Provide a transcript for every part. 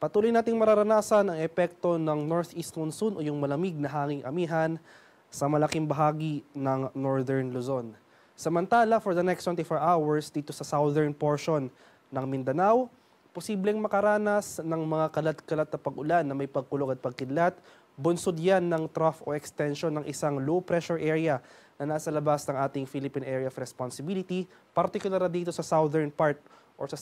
Patuloy nating mararanasan ang epekto ng northeast monsoon o yung malamig na hanging amihan sa malaking bahagi ng northern Luzon. Samantala, for the next 24 hours dito sa southern portion ng Mindanao, posibleng makaranas ng mga kalat-kalat na pag-ulan na may pagkulog at pagkidlat. Bunsod yan ng trough o extension ng isang low pressure area na nasa labas ng ating Philippine Area of Responsibility, particular dito sa southern part or sa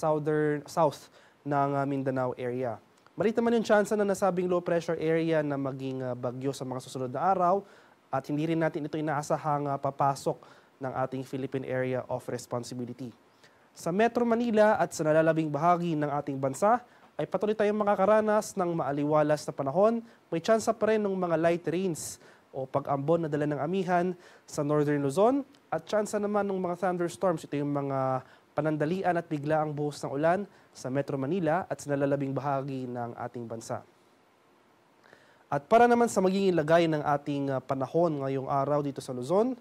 south ng Mindanao area. Maliit naman yung chance na nasabing low pressure area na maging bagyo sa mga susunod na araw at hindi rin natin ito inaasahang papasok ng ating Philippine Area of Responsibility. Sa Metro Manila at sa nalalabing bahagi ng ating bansa ay patuloy tayong makakaranas ng maaliwalas na panahon. May tsansa pa rin ng mga light rains o pag-ambon na dala ng amihan sa Northern Luzon at tsansa naman ng mga thunderstorms. Ito yung mga panandalian at biglaang buhos ng ulan sa Metro Manila at sa nalalabing bahagi ng ating bansa. At para naman sa magiging lagay ng ating panahon ngayong araw dito sa Luzon,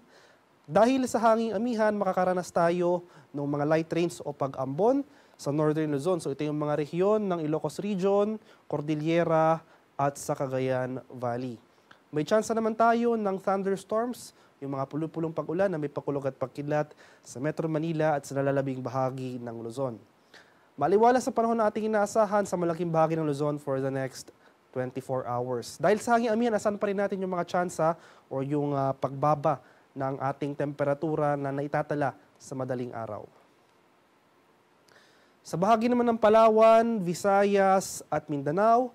dahil sa hanging amihan, makakaranas tayo ng mga light rains o pag-ambon sa Northern Luzon. So ito yung mga rehiyon ng Ilocos Region, Cordillera at sa Cagayan Valley. May tsansa naman tayo ng thunderstorms, yung mga pulupulong pag-ulan na may pakulog at pagkidlat sa Metro Manila at sa nalalabing bahagi ng Luzon. Maliwalas sa panahon na ating inaasahan sa malaking bahagi ng Luzon for the next 24 hours. Dahil sa hanging amihan, asan pa rin natin yung mga tsansa o yung pagbaba ng ating temperatura na naitatala sa madaling araw. Sa bahagi naman ng Palawan, Visayas at Mindanao,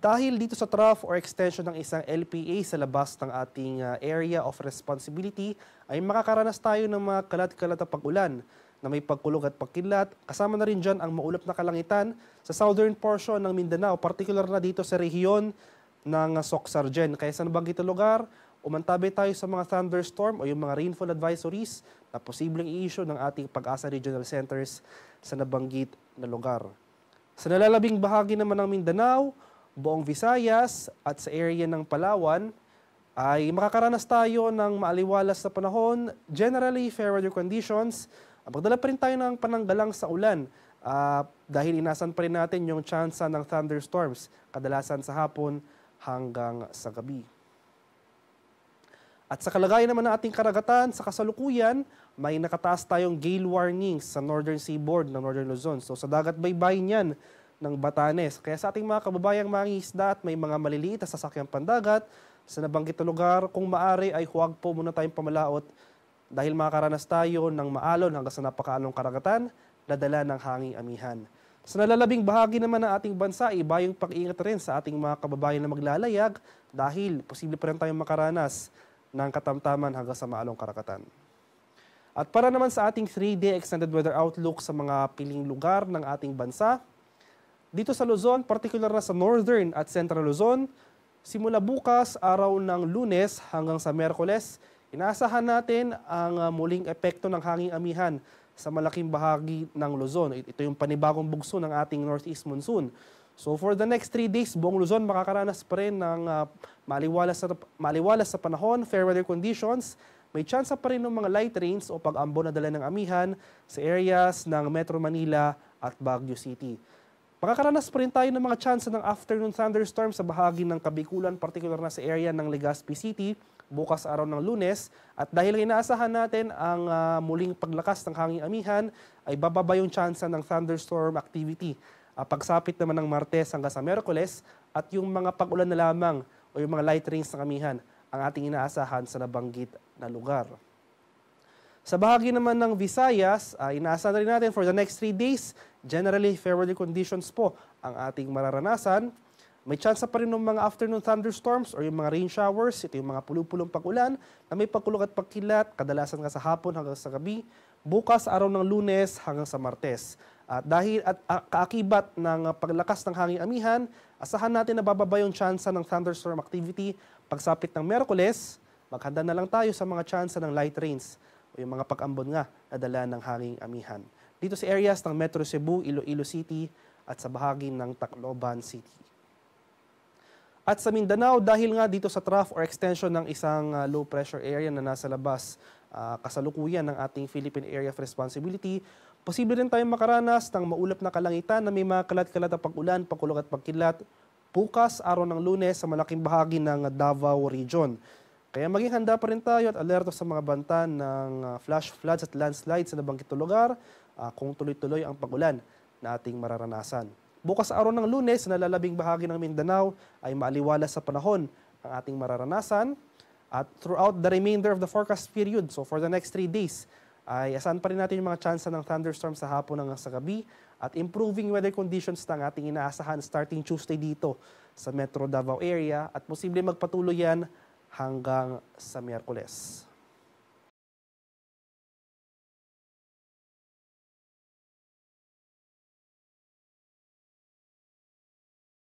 dahil dito sa trough or extension ng isang LPA sa labas ng ating area of responsibility, ay makakaranas tayo ng mga kalat-kalat na pag-ulan na may pagkulog at pagkidlat. Kasama na rin dyan ang maulap na kalangitan sa southern portion ng Mindanao, particular na dito sa rehiyon ng Soc-Sargen. Kaya sa nabanggit na lugar, umantabi tayo sa mga thunderstorm o yung mga rainfall advisories na posibleng i-issue ng ating Pag-asa Regional Centers sa nabanggit na lugar. Sa nalalabing bahagi naman ng Mindanao, buong Visayas at sa area ng Palawan, ay makakaranas tayo ng maaliwalas na panahon, generally fair weather conditions. Magdala pa rin tayo ng pananggalang sa ulan dahil inasan pa rin natin yung tsansa ng thunderstorms, kadalasan sa hapon hanggang sa gabi. At sa kalagayan naman ng ating karagatan, sa kasalukuyan, may nakataas tayong gale warnings sa northern seaboard ng Northern Luzon. So sa dagat baybayin yan ng Batanes. Kaya sa ating mga kababayang mangingisda at may mga maliliit na sasakyang pandagat, sa nabanggit na lugar, kung maaari ay huwag po muna tayong pamalaot dahil makakaranas tayo ng maalon hanggang sa napakaalong karagatan na dala ng hanging amihan. Sa nalalabing bahagi naman ng ating bansa, iba yung pag-iingat rin sa ating mga kababayan na maglalayag dahil posible pa rin tayong makaranas ng katamtaman hanggang sa maalong karagatan. At para naman sa ating 3-day extended weather outlook sa mga piling lugar ng ating bansa, dito sa Luzon, particular na sa Northern at Central Luzon, simula bukas, araw ng Lunes hanggang sa Miyerkules, inaasahan natin ang muling epekto ng hanging amihan sa malaking bahagi ng Luzon. Ito yung panibagong bugso ng ating northeast monsoon. So for the next 3 days, buong Luzon makakaranas pa rin ng maliwalas sa panahon, fair weather conditions. May tsansa pa rin ng mga light rains o pag-ambon na dala ng amihan sa areas ng Metro Manila at Baguio City. Makakaranas pa rin tayo ng mga tsansa ng afternoon thunderstorms sa bahagi ng Kabikulan, particular na sa area ng Legazpi City, bukas araw ng Lunes. At dahil inaasahan natin ang muling paglakas ng hanging amihan, ay bababa yung tsansa ng thunderstorm activity. Pagsapit naman ng Martes hanggang sa Miyerkules at yung mga pag-ulan na lamang o yung mga light rains ng amihan ang ating inaasahan sa nabanggit na lugar. Sa bahagi naman ng Visayas, inaasahan na rin natin for the next 3 days, generally fair weather conditions po ang ating mararanasan. May tsansa pa rin ng mga afternoon thunderstorms or yung mga rain showers. Ito yung mga pulupulong pag-ulan na may pagkulog at pagkilat, kadalasan nga sa hapon hanggang sa gabi, bukas araw ng Lunes hanggang sa Martes. At dahil kaakibat ng paglakas ng hanging amihan, asahan natin na bababa yung tsansa ng thunderstorm activity. Pagsapit ng Miyerkules, maghanda na lang tayo sa mga tsansa ng light rains o yung mga pag-ambon nga na dala ng hanging amihan. Dito sa areas ng Metro Cebu, Iloilo City at sa bahagi ng Tacloban City. At sa Mindanao, dahil nga dito sa trough or extension ng isang low pressure area na nasa labas kasalukuyan ng ating Philippine Area of Responsibility, Posible rin tayong makaranas ng maulap na kalangitan na may mga kalat-kalat na pag-ulan, pagkulog at pagkilat bukas, araw ng Lunes, sa malaking bahagi ng Davao Region. Kaya maging handa pa rin tayo at alerto sa mga banta ng flash floods at landslides sa nabanggit na lugar kung tuloy-tuloy ang pag-ulan na ating mararanasan. Bukas araw ng Lunes, sa nalalabing bahagi ng Mindanao ay maaliwalas sa panahon ang ating mararanasan at throughout the remainder of the forecast period, so for the next 3 days, ay asahan pa rin natin yung mga tsansa ng thunderstorm sa hapon hanggang sa gabi at improving weather conditions ng ating inaasahan starting Tuesday dito sa Metro Davao area at posible magpatuloy yan hanggang sa Miyerkules.